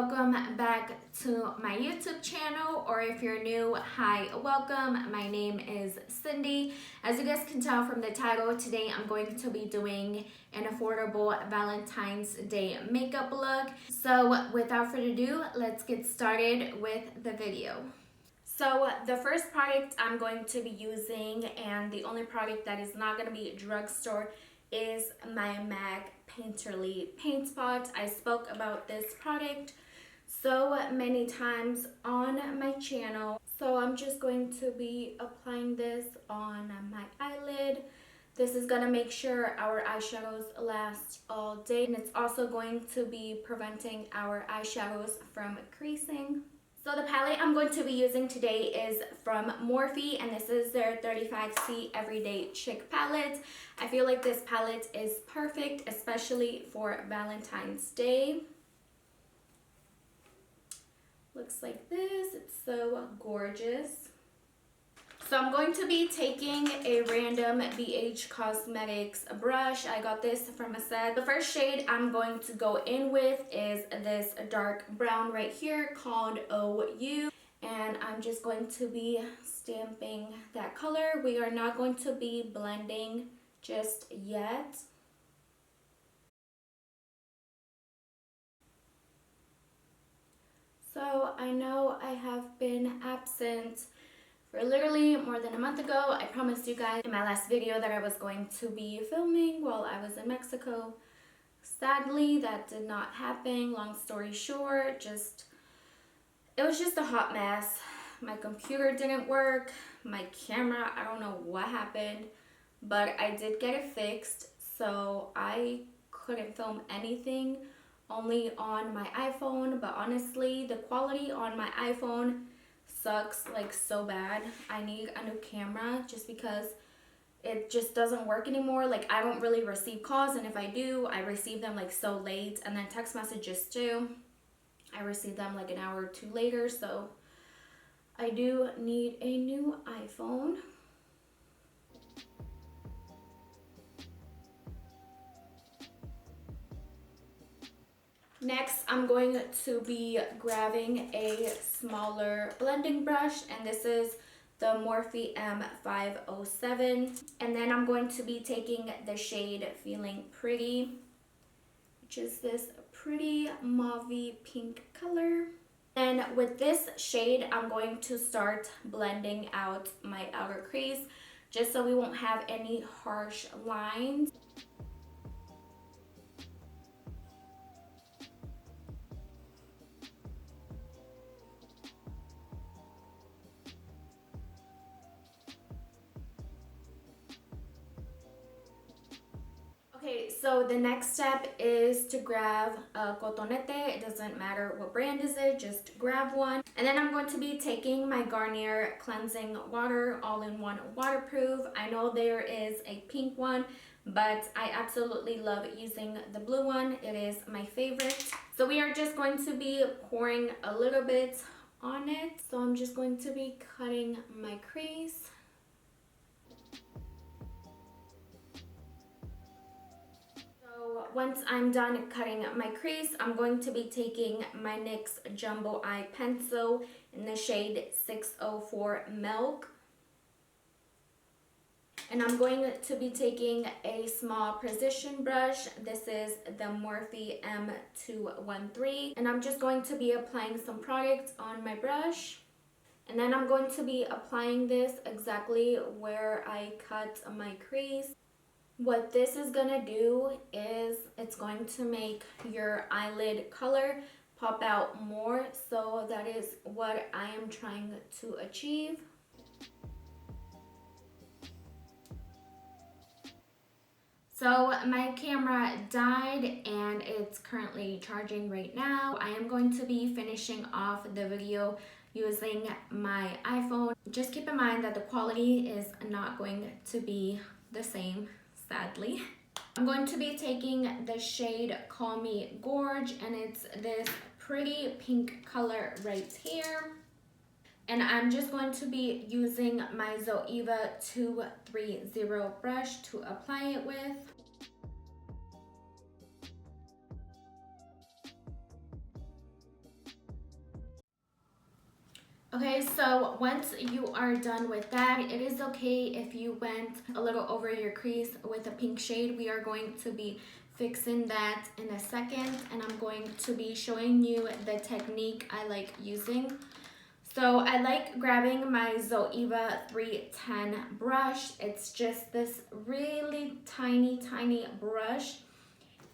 welcome back to my YouTube channel, or if you're new, hi, welcome. My name is Cindy. As you guys can tell from the title, today I'm going to be doing an affordable Valentine's Day makeup look. So without further ado, let's get started with the video. So the first product I'm going to be using, and the only product that is not going to be drugstore, is my MAC Painterly Paint Spot. I spoke about this product so many times on my channel. So I'm just going to be applying this on my eyelid. This is gonna make sure our eyeshadows last all day, and it's also going to be preventing our eyeshadows from creasing. So the palette I'm going to be using today is from Morphe, and this is their 35C Everyday Chic palette. I feel like this palette is perfect, especially for Valentine's Day. Looks like this. It's so gorgeous. So I'm going to be taking a random BH Cosmetics brush. I got this from a set. The first shade I'm going to go in with is this dark brown right here called OU. And I'm just going to be stamping that color. We are not going to be blending just yet. So I know I have been absent for literally more than a month ago. I promised you guys in my last video that I was going to be filming while I was in Mexico. Sadly, that did not happen. Long story short, it was just a hot mess. My computer didn't work, my camera, I don't know what happened, but I did get it fixed, so I couldn't film anything, only on my iPhone. But honestly, the quality on my iPhone sucks like so bad. I need a new camera just because it just doesn't work anymore. Like, I don't really receive calls, and if I do, I receive them like so late. And then text messages too, I receive them like an hour or two later. So I do need a new iPhone. Next, I'm going to be grabbing a smaller blending brush, and this is the Morphe M507. And then I'm going to be taking the shade Feeling Pretty, which is this pretty mauve pink color. And with this shade, I'm going to start blending out my outer crease, just so we won't have any harsh lines. Okay, so the next step is to grab a cotonete. It doesn't matter what brand is it, just grab one. And then I'm going to be taking my Garnier cleansing water, all-in-one waterproof. I know there is a pink one, but I absolutely love using the blue one. It is my favorite. So we are just going to be pouring a little bit on it. So I'm just going to be cutting my crease. So once I'm done cutting my crease, I'm going to be taking my NYX Jumbo Eye Pencil in the shade 604 Milk. And I'm going to be taking a small precision brush. This is the Morphe M213. And I'm just going to be applying some product on my brush. And then I'm going to be applying this exactly where I cut my crease. What this is gonna do is it's going to make your eyelid color pop out more, so that is what I am trying to achieve. So my camera died and it's currently charging right now. I am going to be finishing off the video using my iPhone. Just keep in mind that the quality is not going to be the same, sadly. I'm going to be taking the shade Call Me Gorge, and it's this pretty pink color right here. And I'm just going to be using my Zoeva 230 brush to apply it with. Okay, so once you are done with that, it is okay if you went a little over your crease with a pink shade. We are going to be fixing that in a second, and I'm going to be showing you the technique I like using. So I like grabbing my Zoeva 310 brush. It's just this really tiny brush.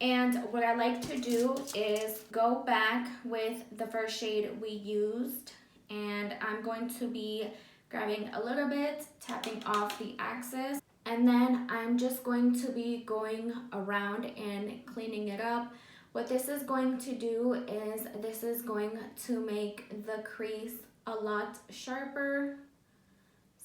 And what I like to do is go back with the first shade we used, and I'm going to be grabbing a little bit, tapping off the excess, and then I'm just going to be going around and cleaning it up. What this is going to do is this is going to make the crease a lot sharper.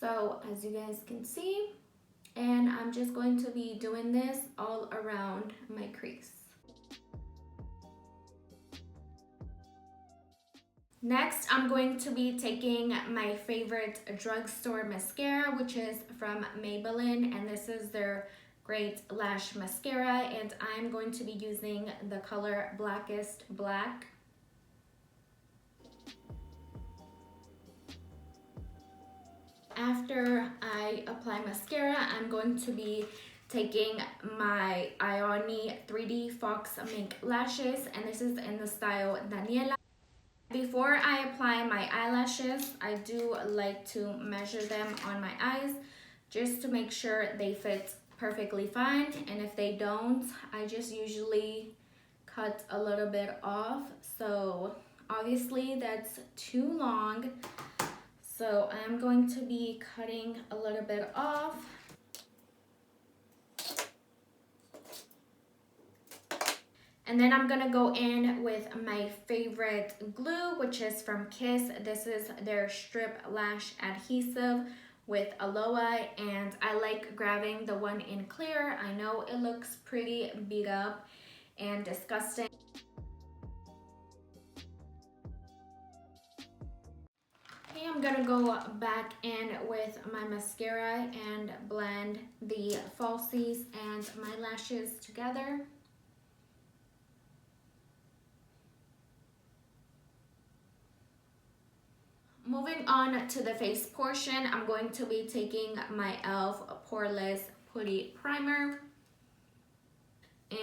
So as you guys can see, and I'm just going to be doing this all around my crease. Next, I'm going to be taking my favorite drugstore mascara, which is from Maybelline, and this is their Great Lash Mascara, and I'm going to be using the color Blackest Black. After I apply mascara, I'm going to be taking my Ioni 3D Fox Mink lashes, and this is in the style Daniela. Before I apply my eyelashes, I do like to measure them on my eyes just to make sure they fit perfectly fine, and if they don't, I just usually cut a little bit off. So obviously that's too long. So I'm going to be cutting a little bit off. And then I'm gonna go in with my favorite glue, which is from Kiss. This is their Strip Lash Adhesive with aloe, and I like grabbing the one in clear. I know it looks pretty beat up and disgusting. Okay, I'm gonna go back in with my mascara and blend the falsies and my lashes together. Moving on to the face portion, I'm going to be taking my e.l.f. Poreless Putty Primer.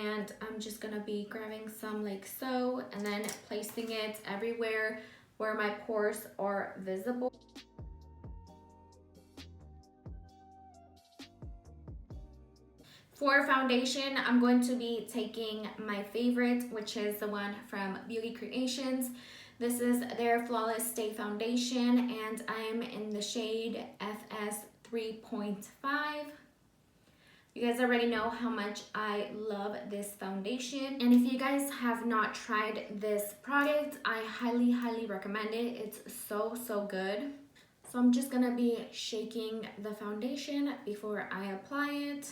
And I'm just gonna be grabbing some like so, and then placing it everywhere where my pores are visible. For foundation, I'm going to be taking my favorite, which is the one from Beauty Creations. This is their Flawless Stay Foundation, and I'm in the shade FS 3.5. You guys already know how much I love this foundation. And if you guys have not tried this product, I highly recommend it. It's so good. So I'm just gonna be shaking the foundation before I apply it.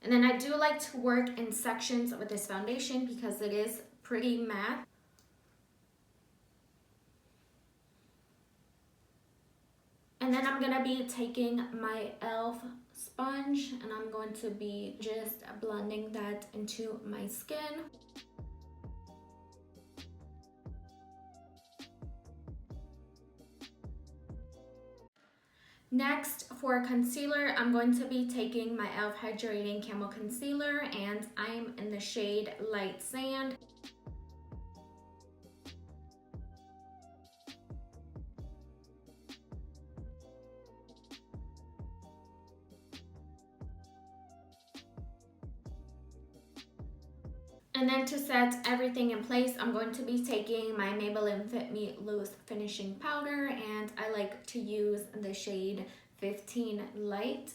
And then I do like to work in sections with this foundation because it is pretty matte. And then I'm gonna be taking my e.l.f. sponge, and I'm going to be just blending that into my skin. Next, for concealer, I'm going to be taking my e.l.f. Hydrating Camo Concealer, and I'm in the shade Light Sand. And then to set everything in place, I'm going to be taking my Maybelline Fit Me Loose Finishing Powder, and I like to use the shade 15 Light.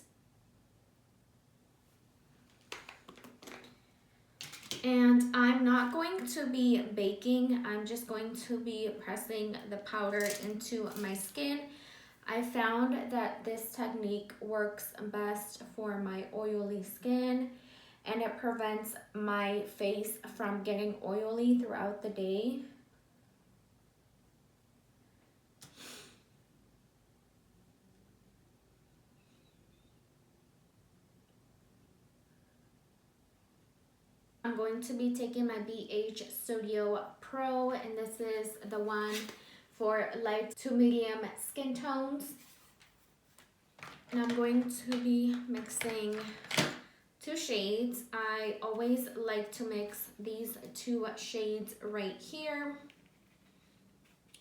And I'm not going to be baking, I'm just going to be pressing the powder into my skin. I found that this technique works best for my oily skin, and it prevents my face from getting oily throughout the day. I'm going to be taking my BH Studio Pro, and this is the one for light to medium skin tones. And I'm going to be mixing 2 shades. I always like to mix these 2 shades right here.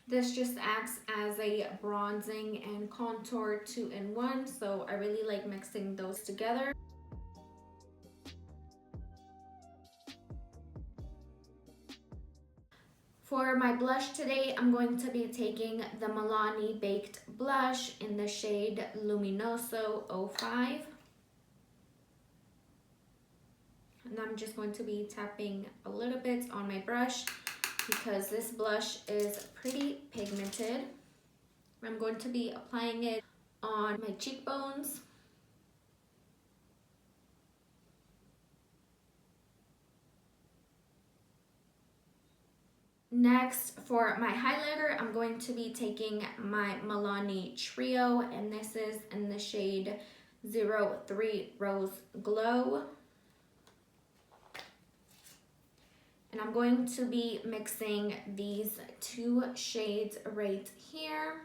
This just acts as a bronzing and contour 2-in-1, so I really like mixing those together. For my blush today, I'm going to be taking the Milani Baked Blush in the shade Luminoso 05. And I'm just going to be tapping a little bit on my brush because this blush is pretty pigmented. I'm going to be applying it on my cheekbones. Next, for my highlighter, I'm going to be taking my Milani Trio, and this is in the shade 03 Rose Glow. And I'm going to be mixing these 2 shades right here.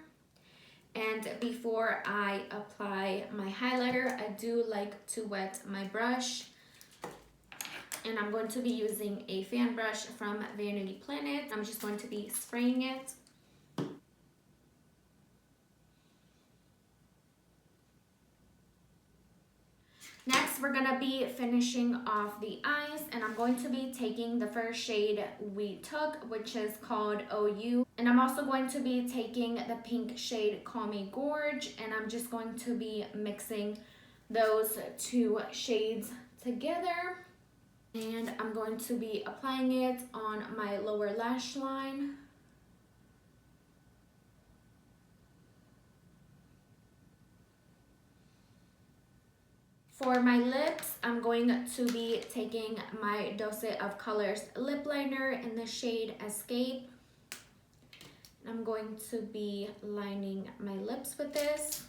And before I apply my highlighter, I do like to wet my brush. And I'm going to be using a fan brush from Vanity Planet. I'm just going to be spraying it. Next, we're gonna be finishing off the eyes, and I'm going to be taking the first shade we took, which is called OU. And I'm also going to be taking the pink shade Call Me Gorge, and I'm just going to be mixing those 2 shades together. And I'm going to be applying it on my lower lash line. For my lips, I'm going to be taking my Dose of Colors lip liner in the shade Escape. I'm going to be lining my lips with this.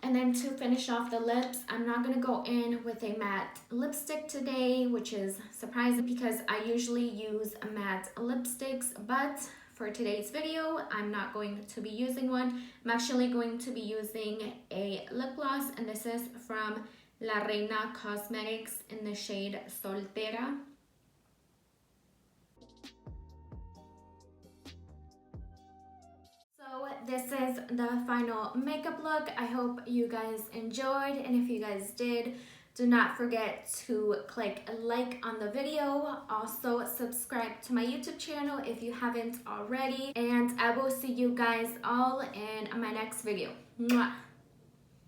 And then to finish off the lips, I'm not going to go in with a matte lipstick today, which is surprising because I usually use matte lipsticks, but for today's video, I'm not going to be using one. I'm actually going to be using a lip gloss, and this is from La Reina Cosmetics in the shade Soltera. So this is the final makeup look. I hope you guys enjoyed, and if you guys did, do not forget to click like on the video. Also subscribe to my YouTube channel if you haven't already, and I will see you guys all in my next video. Mwah!